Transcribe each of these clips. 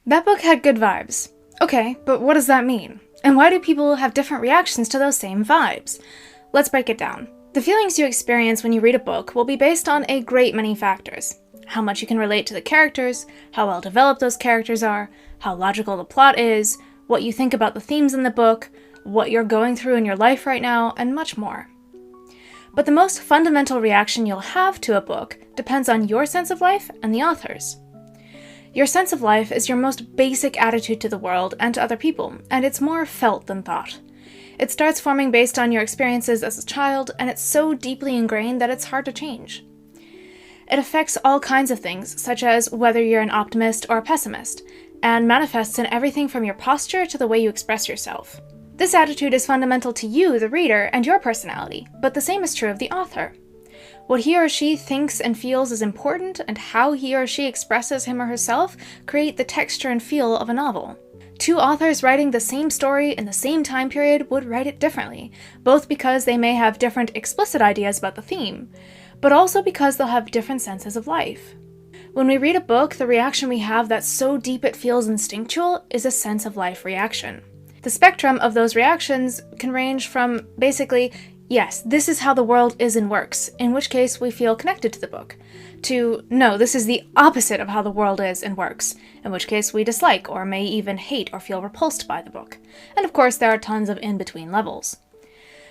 That book had good vibes. Okay, but what does that mean? And why do people have different reactions to those same vibes? Let's break it down. The feelings you experience when you read a book will be based on a great many factors. How much you can relate to the characters, how well developed those characters are, how logical the plot is, what you think about the themes in the book, what you're going through in your life right now, and much more. But the most fundamental reaction you'll have to a book depends on your sense of life and the author's. Your sense of life is your most basic attitude to the world and to other people, and it's more felt than thought. It starts forming based on your experiences as a child, and it's so deeply ingrained that it's hard to change. It affects all kinds of things, such as whether you're an optimist or a pessimist, and manifests in everything from your posture to the way you express yourself. This attitude is fundamental to you, the reader, and your personality, but the same is true of the author. What he or she thinks and feels is important, and how he or she expresses him or herself create the texture and feel of a novel. Two authors writing the same story in the same time period would write it differently, both because they may have different explicit ideas about the theme, but also because they'll have different senses of life. When we read a book, the reaction we have that's so deep it feels instinctual is a sense of life reaction. The spectrum of those reactions can range from basically, yes, this is how the world is and works, in which case we feel connected to the book, to, no, this is the opposite of how the world is and works, in which case we dislike or may even hate or feel repulsed by the book. And of course, there are tons of in-between levels.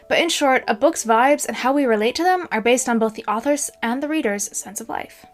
But in short, a book's vibes and how we relate to them are based on both the author's and the reader's sense of life.